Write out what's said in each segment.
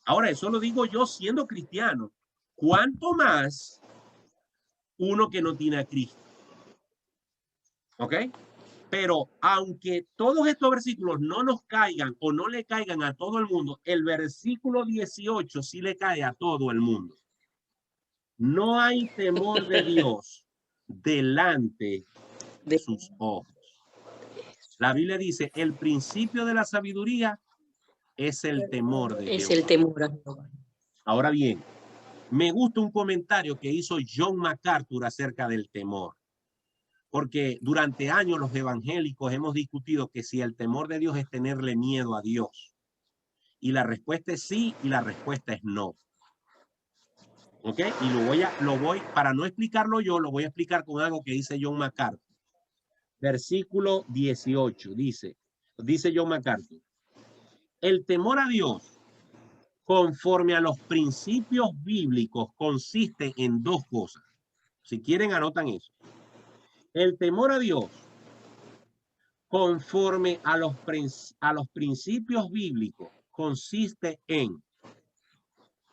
Ahora, eso lo digo yo siendo cristiano. ¿Cuánto más uno que no tiene a Cristo? ¿Ok? Pero aunque todos estos versículos no nos caigan o no le caigan a todo el mundo, el versículo 18 sí le cae a todo el mundo. No hay temor de Dios delante de sus ojos. La Biblia dice, el principio de la sabiduría es el temor de Dios. Es el temor a Jehová. Ahora bien, me gusta un comentario que hizo John MacArthur acerca del temor. Porque durante años los evangélicos hemos discutido que si el temor de Dios es tenerle miedo a Dios. Y la respuesta es sí y la respuesta es no. ¿Ok? Y para no explicarlo yo, lo voy a explicar con algo que dice John MacArthur. Versículo 18 dice John MacArthur, el temor a Dios conforme a los principios bíblicos consiste en dos cosas. Si quieren, anotan eso. El temor a Dios conforme a los principios bíblicos consiste en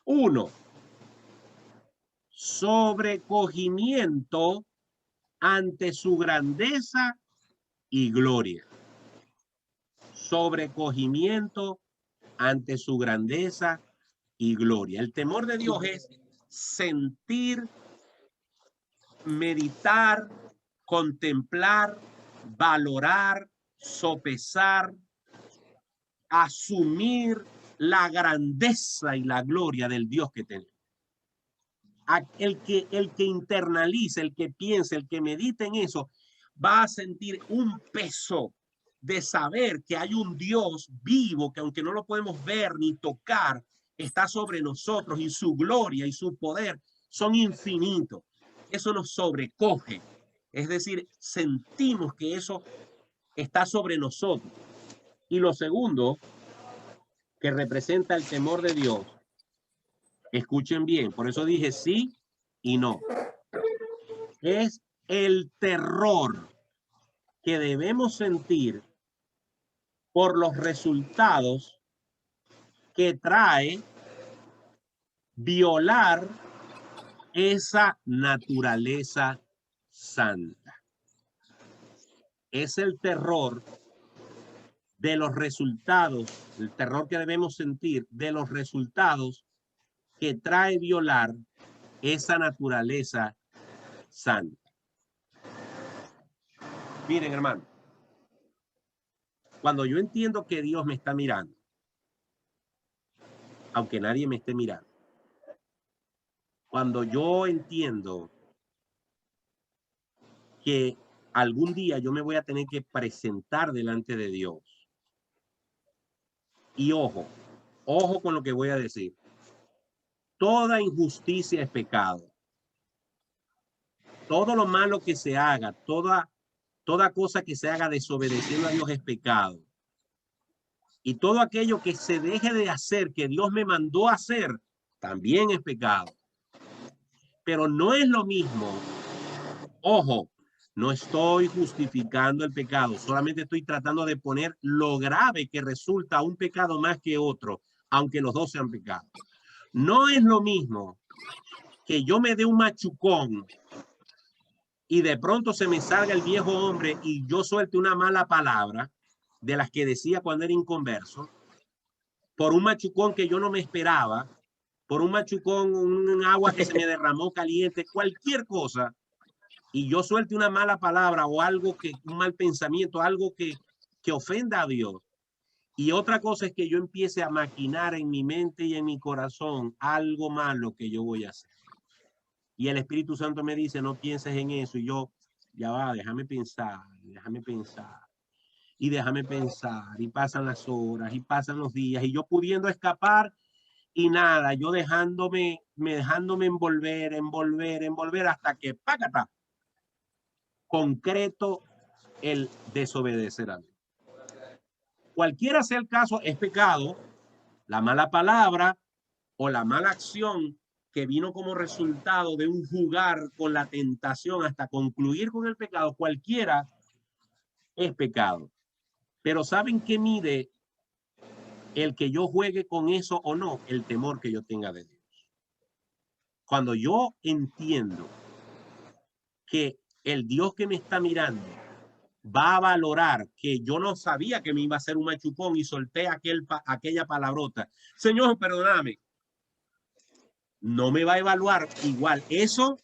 1. Sobrecogimiento ante su grandeza y gloria. Sobrecogimiento ante su grandeza y gloria. El temor de Dios es sentir, meditar, contemplar, valorar, sopesar, asumir la grandeza y la gloria del Dios que tenemos. El que internaliza, el que piensa, el que medita en eso, va a sentir un peso de saber que hay un Dios vivo que aunque no lo podemos ver ni tocar, está sobre nosotros y su gloria y su poder son infinitos. Eso nos sobrecoge. Es decir, sentimos que eso está sobre nosotros. Y lo segundo, que representa el temor de Dios, escuchen bien, por eso dije sí y no, es el terror que debemos sentir por los resultados que trae violar esa naturaleza santa. Es el terror de los resultados, el terror que debemos sentir de los resultados que trae violar esa naturaleza santa. Miren, hermano, cuando yo entiendo que Dios me está mirando, aunque nadie me esté mirando, cuando yo entiendo que algún día yo me voy a tener que presentar delante de Dios, y ojo con lo que voy a decir, toda injusticia es pecado. Todo lo malo que se haga, toda cosa que se haga desobedeciendo a Dios es pecado. Y todo aquello que se deje de hacer, que Dios me mandó a hacer, también es pecado. Pero no es lo mismo. Ojo, no estoy justificando el pecado, solamente estoy tratando de poner lo grave que resulta un pecado más que otro, aunque los dos sean pecados. No es lo mismo que yo me dé un machucón y de pronto se me salga el viejo hombre y yo suelte una mala palabra de las que decía cuando era inconverso, por un machucón que yo no me esperaba, por un machucón, un agua que se me derramó caliente, cualquier cosa, y yo suelte una mala palabra o algo un mal pensamiento, algo que ofenda a Dios. Y otra cosa es que yo empiece a maquinar en mi mente y en mi corazón algo malo que yo voy a hacer. Y el Espíritu Santo me dice, no pienses en eso. Y yo, ya va, déjame pensar. Y déjame pensar. Y pasan las horas y pasan los días. Y yo pudiendo escapar y nada, yo dejándome envolver hasta que, ¡pácata!, concreto el desobedecer a Dios. Cualquiera sea el caso, es pecado. La mala palabra o la mala acción que vino como resultado de un jugar con la tentación hasta concluir con el pecado, cualquiera es pecado. Pero ¿saben qué mide el que yo juegue con eso o no, el temor que yo tenga de Dios. Cuando yo entiendo que el Dios que me está mirando va a valorar que yo no sabía que me iba a hacer un machucón y solté aquella palabrota. Señor, perdóname. No me va a evaluar igual eso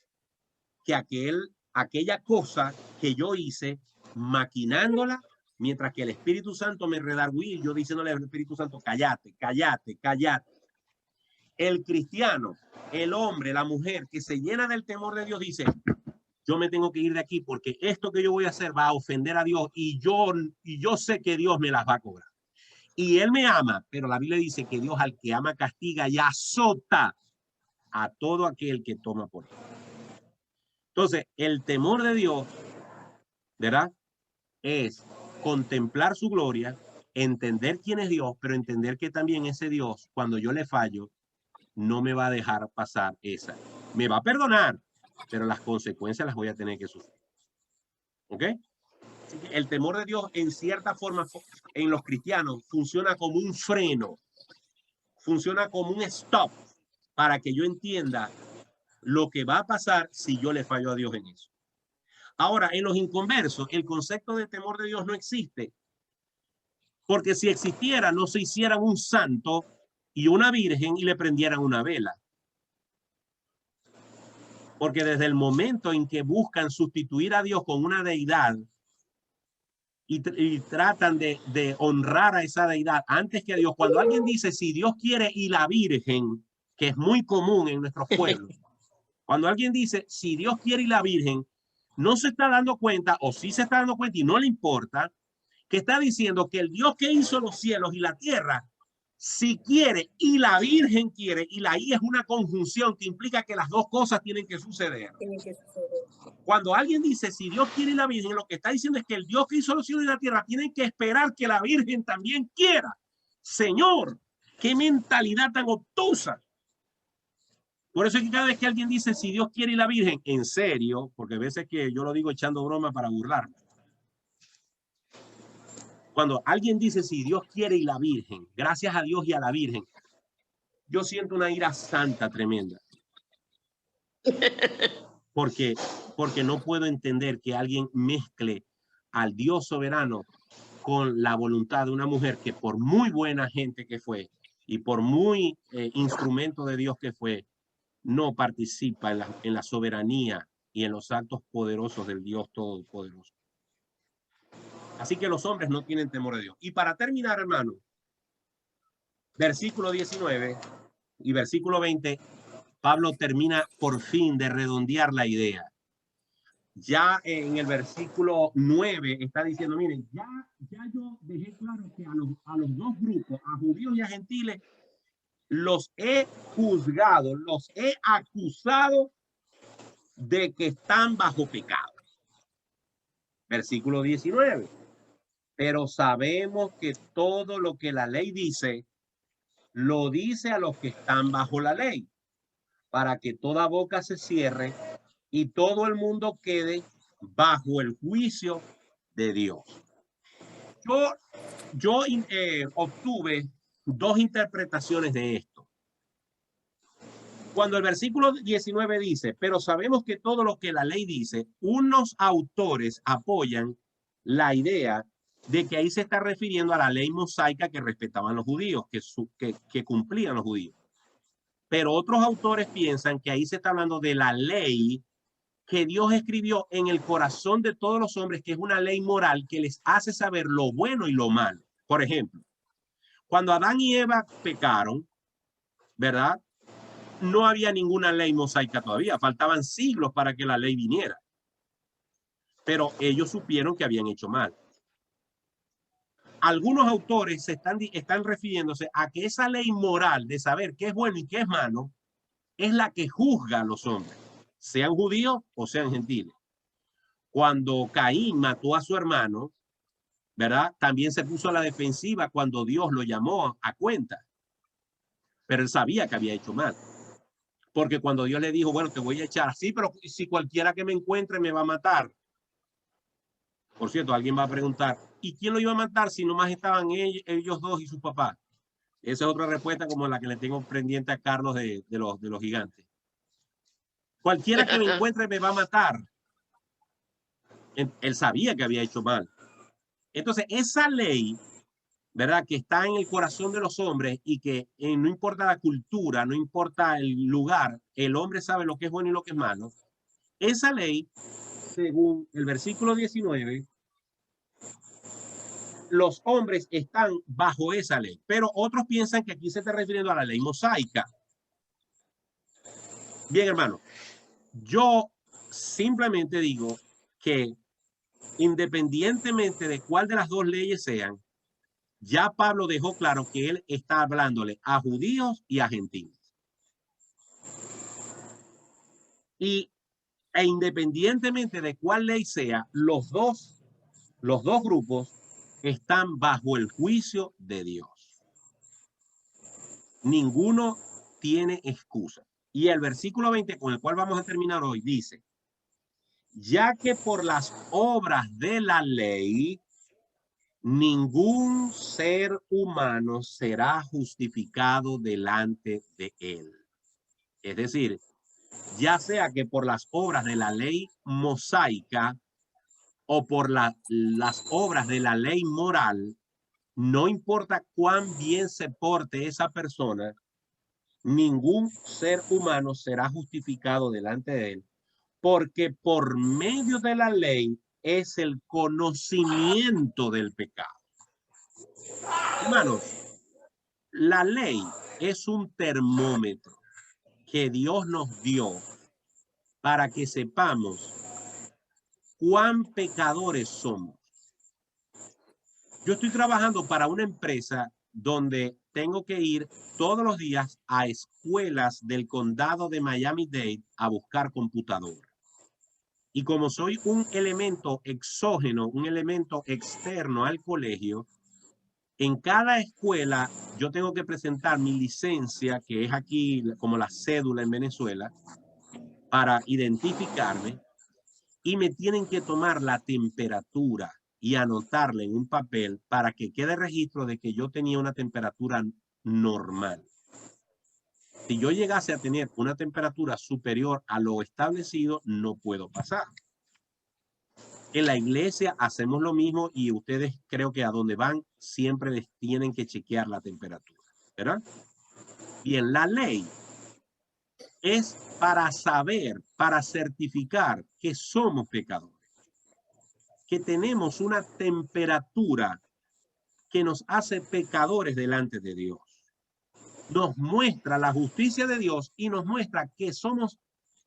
que aquella cosa que yo hice maquinándola, mientras que el Espíritu Santo me redarguía y yo diciéndole al Espíritu Santo, cállate, cállate, cállate. El cristiano, el hombre, la mujer que se llena del temor de Dios dice, yo me tengo que ir de aquí porque esto que yo voy a hacer va a ofender a Dios y yo sé que Dios me las va a cobrar. Y él me ama, pero la Biblia dice que Dios al que ama castiga y azota a todo aquel que toma por él. Entonces, el temor de Dios, ¿verdad? Es contemplar su gloria, entender quién es Dios, pero entender que también ese Dios, cuando yo le fallo, no me va a dejar pasar esa. Me va a perdonar, pero las consecuencias las voy a tener que sufrir. ¿Ok? El temor de Dios, en cierta forma, en los cristianos, funciona como un freno, funciona como un stop para que yo entienda lo que va a pasar si yo le fallo a Dios en eso. Ahora, en los inconversos, el concepto de temor de Dios no existe, porque si existiera, no se hicieran un santo y una virgen y le prendieran una vela. Porque desde el momento en que buscan sustituir a Dios con una deidad y tratan de honrar a esa deidad antes que a Dios, cuando alguien dice si Dios quiere y la virgen, que es muy común en nuestros pueblos, cuando alguien dice si Dios quiere y la virgen, no se está dando cuenta o sí se está dando cuenta y no le importa que está diciendo que el Dios que hizo los cielos y la tierra, si quiere y la Virgen quiere, y la I es una conjunción que implica que las dos cosas tienen que suceder. Cuando alguien dice si Dios quiere y la Virgen, lo que está diciendo es que el Dios que hizo los cielos y la tierra tiene que esperar que la Virgen también quiera. Señor, qué mentalidad tan obtusa. Por eso es que cada vez que alguien dice si Dios quiere y la Virgen, en serio, porque a veces que yo lo digo echando broma para burlarme. Cuando alguien dice si Dios quiere y la Virgen, gracias a Dios y a la Virgen, yo siento una ira santa tremenda. Porque no puedo entender que alguien mezcle al Dios soberano con la voluntad de una mujer que por muy buena gente que fue y por muy instrumento de Dios que fue, no participa en la soberanía y en los actos poderosos del Dios Todopoderoso. Así que los hombres no tienen temor de Dios. Y para terminar, hermano, versículo 19 y versículo 20, Pablo termina por fin de redondear la idea. Ya en el versículo 9 está diciendo, miren, ya yo dejé claro que a los dos grupos, a judíos y a gentiles, los he juzgado, los he acusado de que están bajo pecado. Versículo 19. Pero sabemos que todo lo que la ley dice, lo dice a los que están bajo la ley, para que toda boca se cierre y todo el mundo quede bajo el juicio de Dios. Yo obtuve dos interpretaciones de esto. Cuando el versículo 19 dice, pero sabemos que todo lo que la ley dice, unos autores apoyan la idea de que ahí se está refiriendo a la ley mosaica que respetaban los judíos, que cumplían los judíos. Pero otros autores piensan que ahí se está hablando de la ley que Dios escribió en el corazón de todos los hombres, que es una ley moral que les hace saber lo bueno y lo malo. Por ejemplo, cuando Adán y Eva pecaron, ¿verdad? No había ninguna ley mosaica todavía, faltaban siglos para que la ley viniera. Pero ellos supieron que habían hecho mal. Algunos autores están refiriéndose a que esa ley moral de saber qué es bueno y qué es malo es la que juzga a los hombres, sean judíos o sean gentiles. Cuando Caín mató a su hermano, ¿verdad? También se puso a la defensiva cuando Dios lo llamó a cuenta. Pero él sabía que había hecho mal. Porque cuando Dios le dijo, bueno, te voy a echar así, pero si cualquiera que me encuentre me va a matar. Por cierto, alguien va a preguntar, ¿y quién lo iba a matar si nomás estaban ellos dos y su papá? Esa es otra respuesta como la que le tengo pendiente a Carlos de los gigantes. Cualquiera que me encuentre me va a matar. Él sabía que había hecho mal. Entonces, esa ley, ¿verdad? Que está en el corazón de los hombres y que no importa la cultura, no importa el lugar, el hombre sabe lo que es bueno y lo que es malo. Esa ley, según el versículo 19, los hombres están bajo esa ley, pero otros piensan que aquí se está refiriendo a la ley mosaica. Bien, hermano, yo simplemente digo que independientemente de cuál de las dos leyes sean, ya Pablo dejó claro que él está hablándole a judíos y a gentiles. Y independientemente de cuál ley sea, los dos grupos están bajo el juicio de Dios. Ninguno tiene excusa. Y el versículo 20 con el cual vamos a terminar hoy dice, ya que por las obras de la ley, ningún ser humano será justificado delante de él. Es decir, ya sea que por las obras de la ley mosaica o por las obras de la ley moral, no importa cuán bien se porte esa persona, ningún ser humano será justificado delante de él, porque por medio de la ley es el conocimiento del pecado. Hermanos, la ley es un termómetro que Dios nos dio para que sepamos cuán pecadores somos. Yo estoy trabajando para una empresa donde tengo que ir todos los días a escuelas del condado de Miami-Dade a buscar computadora. Y como soy un elemento exógeno, un elemento externo al colegio, en cada escuela yo tengo que presentar mi licencia, que es aquí como la cédula en Venezuela, para identificarme, y me tienen que tomar la temperatura y anotarla en un papel para que quede registro de que yo tenía una temperatura normal. Si yo llegase a tener una temperatura superior a lo establecido, no puedo pasar. En la iglesia hacemos lo mismo y ustedes creo que a donde van siempre les tienen que chequear la temperatura, ¿verdad? Bien, la ley es para saber, para certificar que somos pecadores, que tenemos una temperatura que nos hace pecadores delante de Dios. Nos muestra la justicia de Dios y nos muestra que somos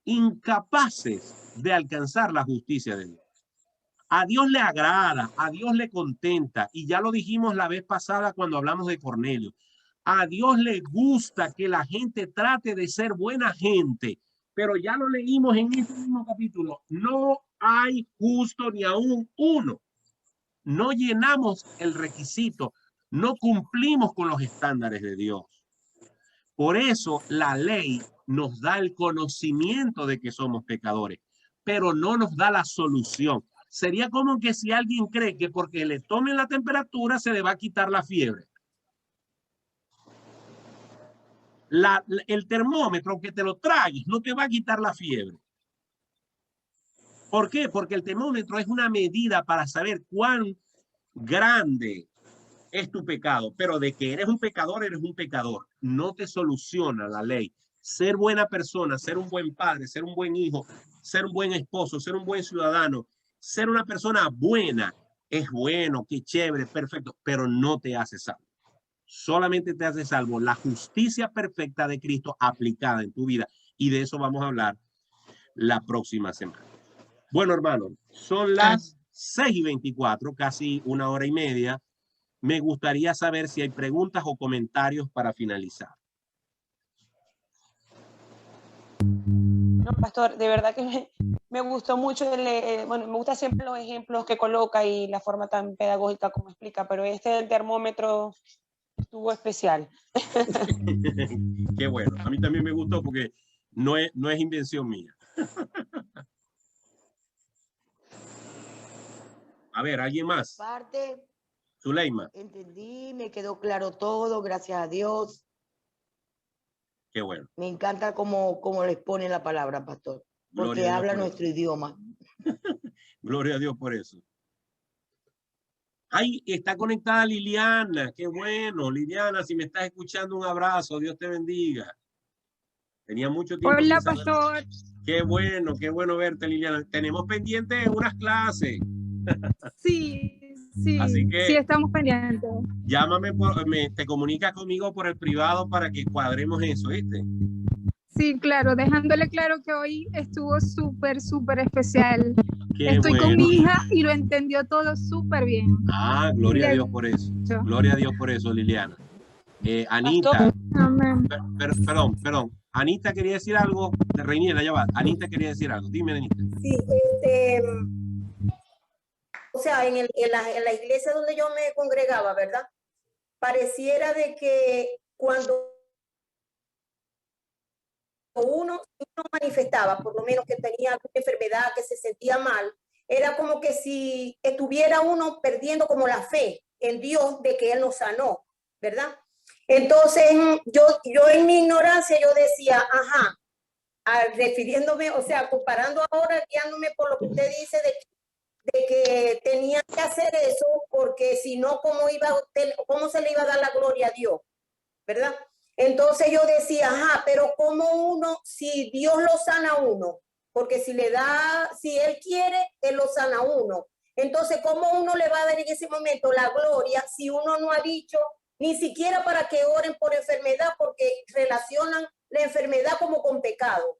incapaces de alcanzar la justicia de Dios. A Dios le agrada, a Dios le contenta, y ya lo dijimos la vez pasada cuando hablamos de Cornelio. A Dios le gusta que la gente trate de ser buena gente, pero ya lo leímos en este mismo capítulo. No hay justo ni aún uno. No llenamos el requisito, no cumplimos con los estándares de Dios. Por eso la ley nos da el conocimiento de que somos pecadores, pero no nos da la solución. Sería como que si alguien cree que porque le tomen la temperatura se le va a quitar la fiebre. El termómetro, aunque te lo tragues, no te va a quitar la fiebre. ¿Por qué? Porque el termómetro es una medida para saber cuán grande es tu pecado, pero de que eres un pecador, eres un pecador. No te soluciona la ley. Ser buena persona, ser un buen padre, ser un buen hijo, ser un buen esposo, ser un buen ciudadano, ser una persona buena, es bueno, qué chévere, perfecto, pero no te hace salvo. Solamente te hace salvo la justicia perfecta de Cristo aplicada en tu vida. Y de eso vamos a hablar la próxima semana. Bueno, hermano, son las 6:24, casi 1 hora y media. Me gustaría saber si hay preguntas o comentarios para finalizar. No, pastor, de verdad que me gustó mucho, bueno, me gustan siempre los ejemplos que coloca y la forma tan pedagógica como explica, pero este del termómetro estuvo especial. Qué bueno, a mí también me gustó porque no es invención mía. A ver, ¿alguien más? Zuleima. Entendí, me quedó claro todo, gracias a Dios. Qué bueno. Me encanta cómo les pone la palabra, pastor, porque habla nuestro idioma. Gloria a Dios por eso. Ay, está conectada Liliana. Qué bueno, Liliana, si me estás escuchando, un abrazo. Dios te bendiga. Tenía mucho tiempo. Hola, pastor. Qué bueno verte, Liliana. Tenemos pendientes unas clases. Sí, Así que sí, estamos pendientes. Llámame, te comunicas conmigo por el privado para que cuadremos eso, ¿viste? Sí, claro, dejándole claro que hoy estuvo súper especial. Estoy bueno. con mi hija y lo entendió todo súper bien. Ah, gloria a Dios por eso. Gloria a Dios por eso, Liliana. Anita. Amén. Perdón. Anita quería decir algo. Reiniela, ya va. Anita quería decir algo. Dime, Anita. Sí, o sea, en la iglesia donde yo me congregaba, ¿verdad? Pareciera de que cuando uno manifestaba, por lo menos que tenía alguna enfermedad, que se sentía mal, era como que si estuviera uno perdiendo como la fe en Dios de que Él nos sanó, ¿verdad? Entonces, yo en mi ignorancia, yo decía, ajá, refiriéndome, o sea, comparando ahora, guiándome por lo que usted dice de que tenía que hacer eso, porque si no, ¿cómo se le iba a dar la gloria a Dios? ¿Verdad? Entonces yo decía, ajá, pero ¿cómo uno, si Dios lo sana a uno? Porque si Él quiere, Él lo sana a uno. Entonces, ¿cómo uno le va a dar en ese momento la gloria si uno no ha dicho ni siquiera para que oren por enfermedad, porque relacionan la enfermedad como con pecado?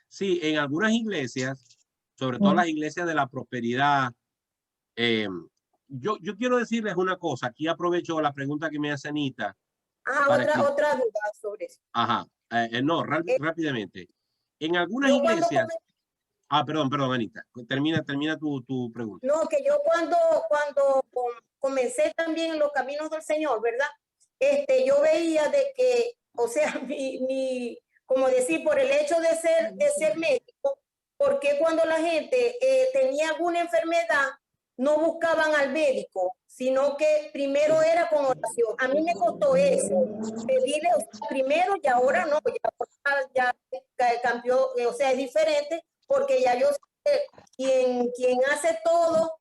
Sí, en algunas iglesias, sobre todo las iglesias de la prosperidad, yo quiero decirles una cosa. Aquí aprovecho la pregunta que me hace Anita. Otra duda sobre eso. Ajá. No, rápidamente. En algunas iglesias... perdón, Anita. Termina tu pregunta. No, que yo cuando comencé también en los caminos del Señor, ¿verdad? Yo veía de que, o sea, como decir, por el hecho de ser médico, porque cuando la gente tenía alguna enfermedad, no buscaban al médico, sino que primero era con oración. A mí me costó eso, pedirle primero y ahora no, ya cambió, o sea, es diferente, porque ya yo sé quien hace todo,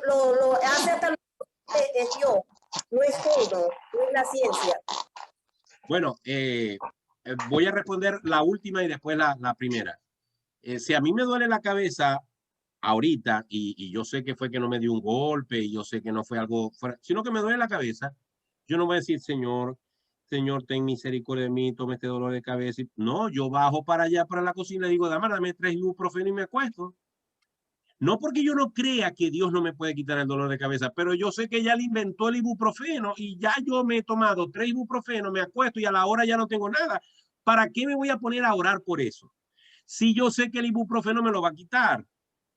lo hace hasta es Dios, no es todo, no es la ciencia. Bueno, voy a responder la última y después la primera. Si a mí me duele la cabeza ahorita, y yo sé que fue que no me dio un golpe, y yo sé que no fue algo fuera, sino que me duele la cabeza, yo no voy a decir, Señor, ten misericordia de mí, tome este dolor de cabeza. No, yo bajo para allá, para la cocina, y digo, dame 3 ibuprofeno y me acuesto. No porque yo no crea que Dios no me puede quitar el dolor de cabeza, pero yo sé que ya le inventó el ibuprofeno y ya yo me he tomado 3 ibuprofenos, me acuesto y a la hora ya no tengo nada. ¿Para qué me voy a poner a orar por eso? Si yo sé que el ibuprofeno me lo va a quitar.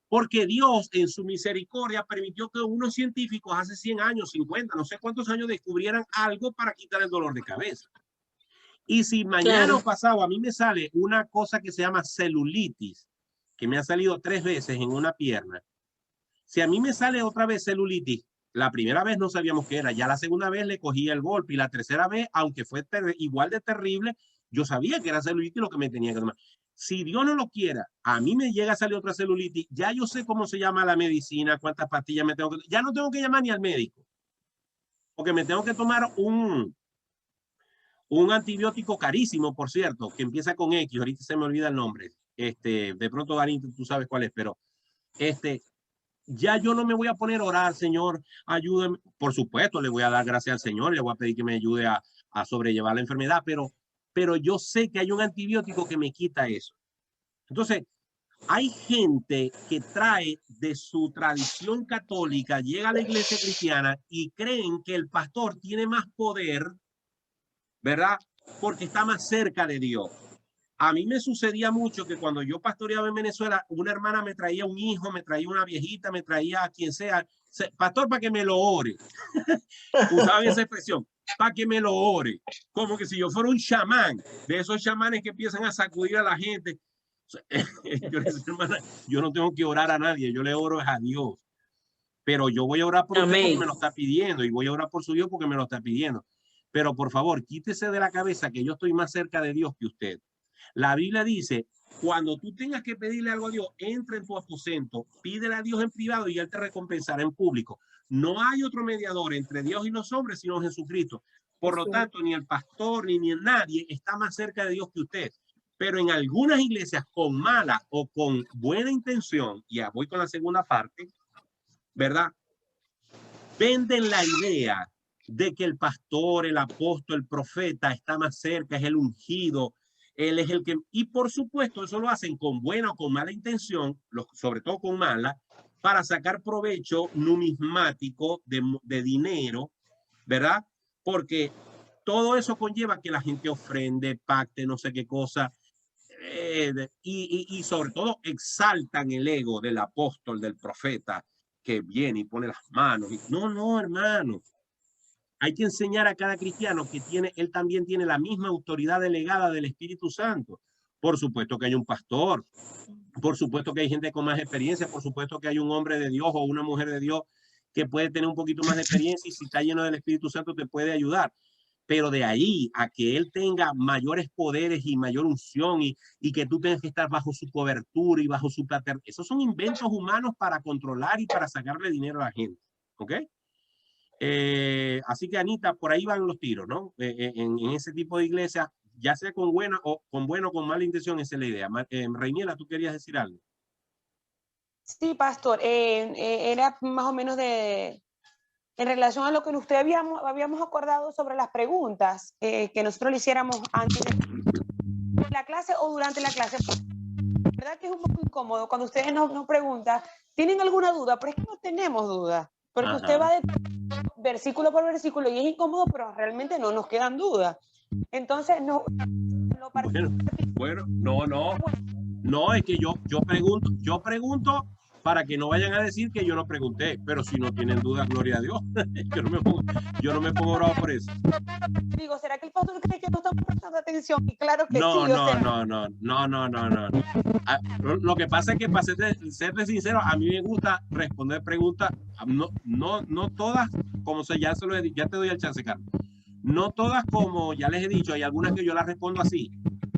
Porque Dios en su misericordia permitió que unos científicos hace 100 años, 50, no sé cuántos años descubrieran algo para quitar el dolor de cabeza. Y si mañana o pasado a mí me sale una cosa que se llama celulitis, que me ha salido 3 veces en una pierna, si a mí me sale otra vez celulitis, la primera vez no sabíamos qué era, ya la segunda vez le cogí el golpe y la tercera vez, aunque fue igual de terrible, yo sabía que era celulitis lo que me tenía que tomar. Si Dios no lo quiera, a mí me llega a salir otra celulitis, ya yo sé cómo se llama la medicina, cuántas pastillas me tengo que... Ya no tengo que llamar ni al médico, porque me tengo que tomar un antibiótico carísimo, por cierto, que empieza con X, ahorita se me olvida el nombre. De pronto, Darín, tú sabes cuál es, pero ya yo no me voy a poner a orar, Señor, ayúdame. Por supuesto, le voy a dar gracias al Señor, le voy a pedir que me ayude a sobrellevar la enfermedad, pero yo sé que hay un antibiótico que me quita eso. Entonces, hay gente que trae de su tradición católica, llega a la iglesia cristiana y creen que el pastor tiene más poder, ¿verdad? Porque está más cerca de Dios. A mí me sucedía mucho que cuando yo pastoreaba en Venezuela, una hermana me traía un hijo, me traía una viejita, me traía a quien sea, pastor, para que me lo ore. Usaban esa expresión, para que me lo ore. Como que si yo fuera un chamán, de esos chamanes que empiezan a sacudir a la gente. Yo le decía, hermana, yo no tengo que orar a nadie, yo le oro a Dios. Pero yo voy a orar por usted porque me lo está pidiendo y voy a orar por su Dios porque me lo está pidiendo. Pero por favor, quítese de la cabeza que yo estoy más cerca de Dios que usted. La Biblia dice, cuando tú tengas que pedirle algo a Dios, entra en tu aposento, pídele a Dios en privado y Él te recompensará en público. No hay otro mediador entre Dios y los hombres sino Jesucristo. Por lo tanto, ni el pastor ni nadie está más cerca de Dios que usted. Pero en algunas iglesias con mala o con buena intención, ya voy con la segunda parte, ¿verdad? Venden la idea de que el pastor, el apóstol, el profeta está más cerca, es el ungido, él es el que... Y por supuesto, eso lo hacen con buena o con mala intención, sobre todo con mala, para sacar provecho numismático de dinero, ¿verdad? Porque todo eso conlleva que la gente ofrende, pacte, no sé qué cosa, y sobre todo exaltan el ego del apóstol, del profeta, que viene y pone las manos. No, hermano. Hay que enseñar a cada cristiano que él también tiene la misma autoridad delegada del Espíritu Santo. Por supuesto que hay un pastor, por supuesto que hay gente con más experiencia, por supuesto que hay un hombre de Dios o una mujer de Dios que puede tener un poquito más de experiencia y si está lleno del Espíritu Santo te puede ayudar. Pero de ahí a que él tenga mayores poderes y mayor unción y que tú tengas que estar bajo su cobertura y bajo su paternidad, esos son inventos humanos para controlar y para sacarle dinero a la gente. ¿Ok? Así que Anita, por ahí van los tiros, ¿no? En ese tipo de iglesia, ya sea con buena o con mala intención, esa es la idea. Reiniela, ¿tú querías decir algo? Sí, pastor, era más o menos en relación a lo que usted habíamos acordado sobre las preguntas que nosotros le hiciéramos antes de la clase o durante la clase. ¿Verdad que es un poco incómodo cuando ustedes nos preguntan, ¿tienen alguna duda? Pero es que no tenemos duda, porque Ajá. usted va de versículo por versículo y es incómodo, pero realmente no nos quedan dudas. Entonces, no. Bueno, no, es que yo pregunto para que no vayan a decir que yo no pregunté, pero si no tienen duda, gloria a Dios. yo no me pongo bravo por eso. Digo, ¿será que el pastor cree que no estamos prestando atención? Y claro que No, sí. no. Lo que pasa es que para serle sincero, a mí me gusta responder preguntas, no todas, como ya te doy el chance, Carlos. No todas, como ya les he dicho, hay algunas que yo las respondo así,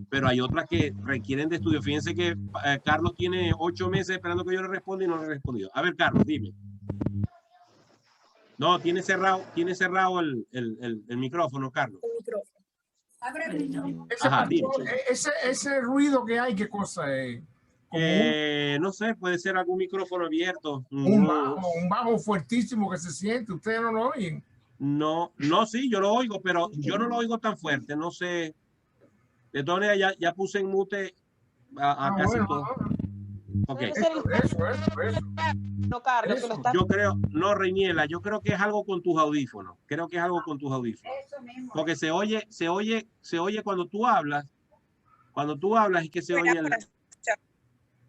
pero hay otras que requieren de estudio. Fíjense que Carlos tiene 8 meses esperando que yo le responda y no le he respondido. A ver, Carlos, dime. No, tiene cerrado el micrófono, Carlos. Ajá, ese ruido que hay, ¿qué cosa es? No sé, puede ser algún micrófono abierto. Un bajo fuertísimo que se siente. ¿Ustedes no lo oyen? No, sí, yo lo oigo, pero yo no lo oigo tan fuerte. No sé. De todas maneras, ya puse en mute a casi todo. Okay. Eso. No, Carlos, que lo está... Yo creo, no, Reiniela, yo creo que es algo con tus audífonos. Porque se oye cuando tú hablas. Cuando tú hablas es que se oye el...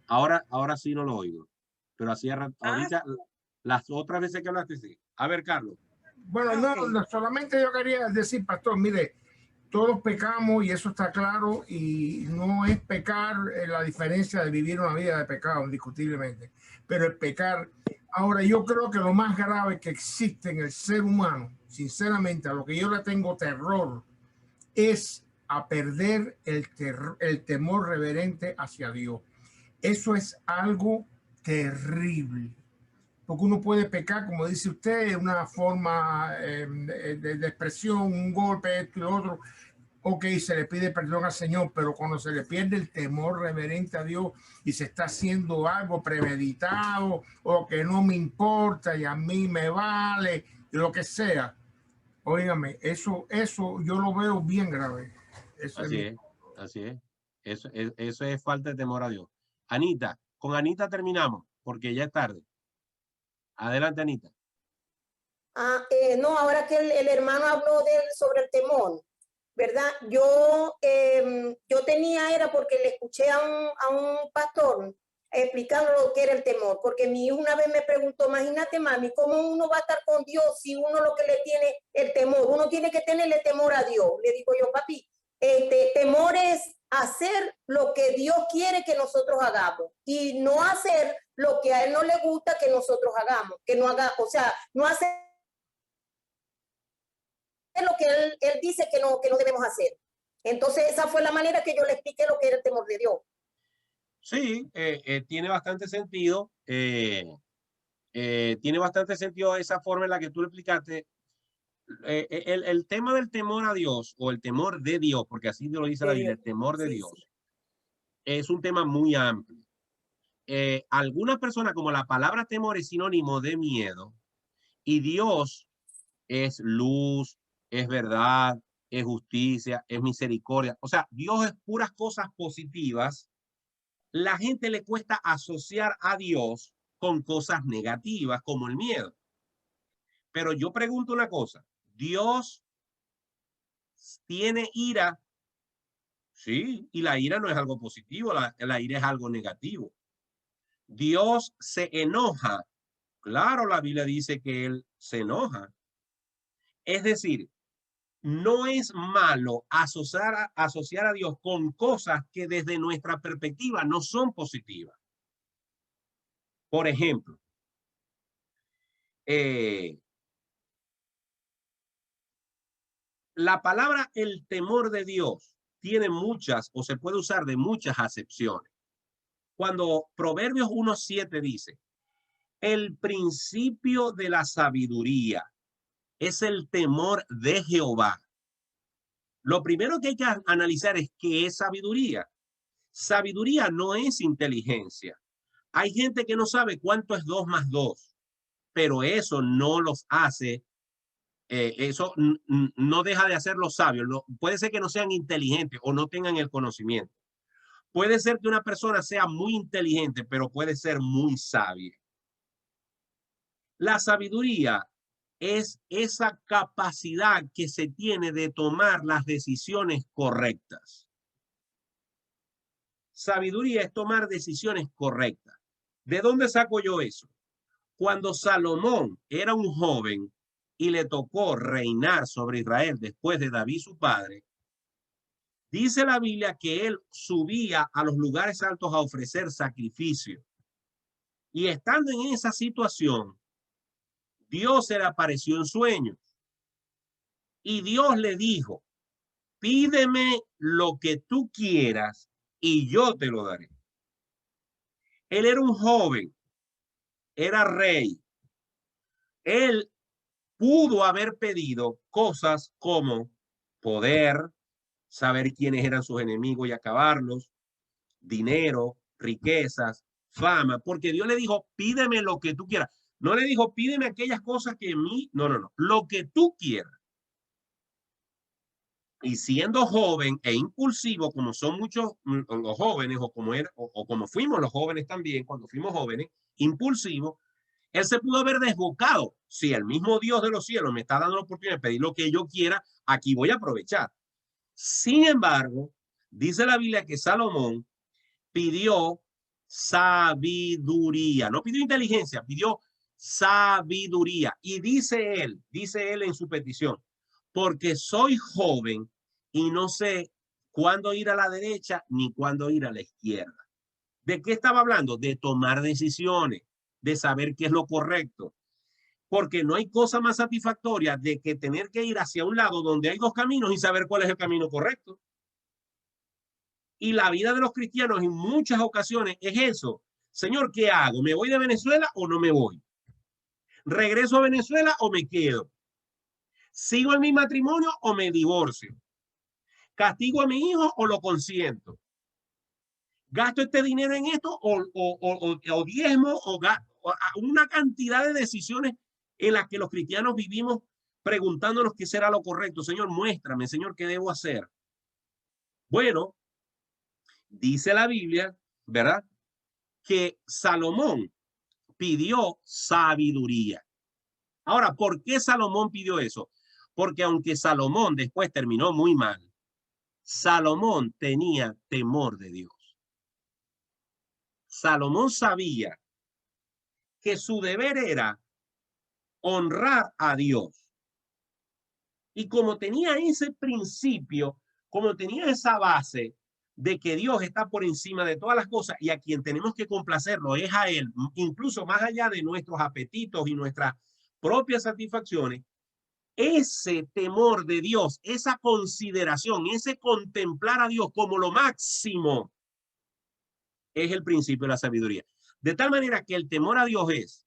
Ahora sí no lo oigo. Pero así ahorita, las otras veces que hablaste, sí. A ver, Carlos. Bueno, no, solamente yo quería decir, pastor, mire, todos pecamos y eso está claro, y no es pecar la diferencia de vivir una vida de pecado, indiscutiblemente, pero el pecar. Ahora, yo creo que lo más grave que existe en el ser humano, sinceramente, a lo que yo le tengo terror, es a perder el temor reverente hacia Dios. Eso es algo terrible. Porque uno puede pecar, como dice usted, una forma de expresión, un golpe, esto y lo otro. Ok, se le pide perdón al Señor, pero cuando se le pierde el temor reverente a Dios y se está haciendo algo premeditado o que no me importa y a mí me vale, y lo que sea, óigame, eso yo lo veo bien grave. Así es. Eso es falta de temor a Dios. Anita, con Anita terminamos, porque ya es tarde. Adelante, Anita. No, ahora que el hermano habló sobre el temor, ¿verdad? Yo era porque le escuché a un pastor explicando lo que era el temor, porque mi hijo una vez me preguntó, imagínate, mami, ¿cómo uno va a estar con Dios si uno lo que le tiene el temor? Uno tiene que tenerle temor a Dios. Le digo yo, papi, temor es hacer lo que Dios quiere que nosotros hagamos y no hacer lo que a Él no le gusta que nosotros hagamos, que no haga, o sea, no hacer lo que él dice que no debemos hacer. Entonces esa fue la manera que yo le expliqué lo que era el temor de Dios. Sí, tiene bastante sentido. Tiene bastante sentido esa forma en la que tú lo explicaste. El tema del temor a Dios o el temor de Dios, porque así lo dice la Biblia, el temor de Dios, sí. Es un tema muy amplio. Algunas personas, como la palabra temor es sinónimo de miedo, y Dios es luz, es verdad, es justicia, es misericordia. O sea, Dios es puras cosas positivas. La gente le cuesta asociar a Dios con cosas negativas como el miedo. Pero yo pregunto una cosa, ¿Dios tiene ira? Sí, y la ira no es algo positivo, la ira es algo negativo. Dios se enoja. Claro, la Biblia dice que Él se enoja. Es decir, no es malo asociar a Dios con cosas que desde nuestra perspectiva no son positivas. Por ejemplo, la palabra el temor de Dios tiene muchas o se puede usar de muchas acepciones. Cuando Proverbios 1:7 dice, el principio de la sabiduría es el temor de Jehová. Lo primero que hay que analizar es qué es sabiduría. Sabiduría no es inteligencia. Hay gente que no sabe cuánto es 2 más 2, pero eso no los hace, eso no deja de hacerlos sabios. Puede ser que no sean inteligentes o no tengan el conocimiento. Puede ser que una persona sea muy inteligente, pero puede ser muy sabia. La sabiduría es esa capacidad que se tiene de tomar las decisiones correctas. Sabiduría es tomar decisiones correctas. ¿De dónde saco yo eso? Cuando Salomón era un joven y le tocó reinar sobre Israel después de David su padre, dice la Biblia que él subía a los lugares altos a ofrecer sacrificio. Y estando en esa situación, Dios se le apareció en sueños. Y Dios le dijo, pídeme lo que tú quieras y yo te lo daré. Él era un joven, era rey. Él pudo haber pedido cosas como poder, saber quiénes eran sus enemigos y acabarlos, dinero, riquezas, fama, porque Dios le dijo, pídeme lo que tú quieras. No le dijo, pídeme aquellas cosas que en mí, no, lo que tú quieras. Y siendo joven e impulsivo, como son muchos los jóvenes, o como fuimos los jóvenes también, cuando fuimos jóvenes, impulsivos, él se pudo haber desbocado. Si el mismo Dios de los cielos me está dando la oportunidad de pedir lo que yo quiera, aquí voy a aprovechar. Sin embargo, dice la Biblia que Salomón pidió sabiduría, no pidió inteligencia, pidió sabiduría. Y dice él en su petición, porque soy joven y no sé cuándo ir a la derecha ni cuándo ir a la izquierda. ¿De qué estaba hablando? De tomar decisiones, de saber qué es lo correcto. Porque no hay cosa más satisfactoria de que tener que ir hacia un lado donde hay dos caminos y saber cuál es el camino correcto. Y la vida de los cristianos en muchas ocasiones es eso. Señor, ¿qué hago? ¿Me voy de Venezuela o no me voy? ¿Regreso a Venezuela o me quedo? ¿Sigo en mi matrimonio o me divorcio? ¿Castigo a mi hijo o lo consiento? ¿Gasto este dinero en esto o diezmo o una cantidad de decisiones en las que los cristianos vivimos preguntándonos qué será lo correcto? Señor, muéstrame, Señor, ¿qué debo hacer? Bueno, dice la Biblia, ¿verdad? Que Salomón pidió sabiduría. Ahora, ¿por qué Salomón pidió eso? Porque aunque Salomón después terminó muy mal, Salomón tenía temor de Dios. Salomón sabía que su deber era honrar a Dios. Y como tenía ese principio, como tenía esa base, de que Dios está por encima de todas las cosas y a quien tenemos que complacerlo es a Él, incluso más allá de nuestros apetitos y nuestras propias satisfacciones, ese temor de Dios, esa consideración, ese contemplar a Dios como lo máximo, es el principio de la sabiduría. De tal manera que el temor a Dios es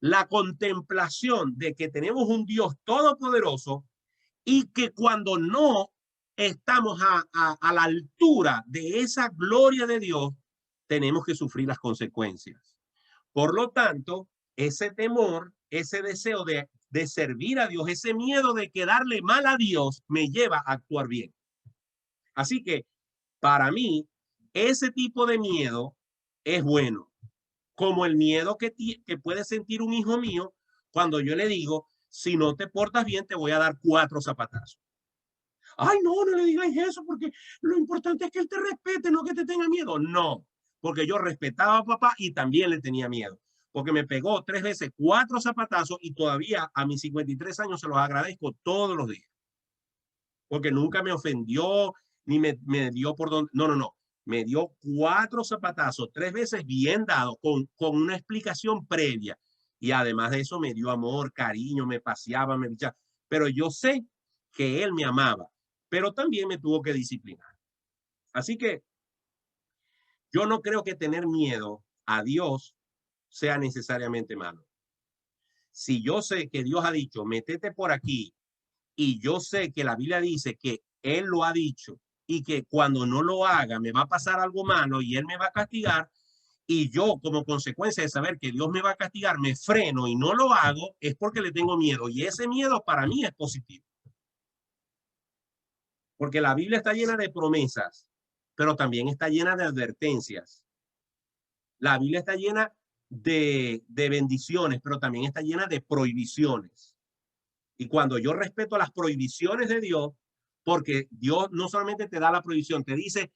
la contemplación de que tenemos un Dios todopoderoso y que cuando no estamos a la altura de esa gloria de Dios, tenemos que sufrir las consecuencias. Por lo tanto, ese temor, ese deseo de servir a Dios, ese miedo de quedarle mal a Dios, me lleva a actuar bien. Así que, para mí, ese tipo de miedo es bueno. Como el miedo que puede sentir un hijo mío cuando yo le digo, si no te portas bien, te voy a dar 4 zapatazos. Ay, no, no le digáis eso porque lo importante es que él te respete, no que te tenga miedo. No, porque yo respetaba a papá y también le tenía miedo. Porque me pegó 3 veces 4 zapatazos y todavía a mis 53 años se los agradezco todos los días. Porque nunca me ofendió ni me dio por donde. No, no, no. Me dio 4 zapatazos, 3 veces bien dados, con una explicación previa. Y además de eso me dio amor, cariño, me paseaba, me bichaba. Pero yo sé que él me amaba, pero también me tuvo que disciplinar. Así que yo no creo que tener miedo a Dios sea necesariamente malo. Si yo sé que Dios ha dicho, métete por aquí, y yo sé que la Biblia dice que Él lo ha dicho, y que cuando no lo haga me va a pasar algo malo y Él me va a castigar, y yo como consecuencia de saber que Dios me va a castigar, me freno y no lo hago, es porque le tengo miedo. Y ese miedo para mí es positivo. Porque la Biblia está llena de promesas, pero también está llena de advertencias. La Biblia está llena de bendiciones, pero también está llena de prohibiciones. Y cuando yo respeto las prohibiciones de Dios, porque Dios no solamente te da la prohibición, te dice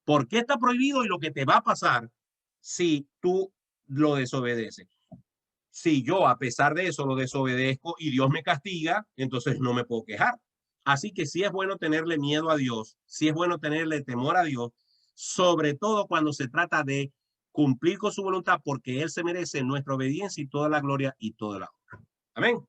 por qué está prohibido y lo que te va a pasar si tú lo desobedeces. Si yo a pesar de eso lo desobedezco y Dios me castiga, entonces no me puedo quejar. Así que sí es bueno tenerle miedo a Dios, sí es bueno tenerle temor a Dios, sobre todo cuando se trata de cumplir con su voluntad, porque Él se merece nuestra obediencia y toda la gloria y toda la honra. Amén.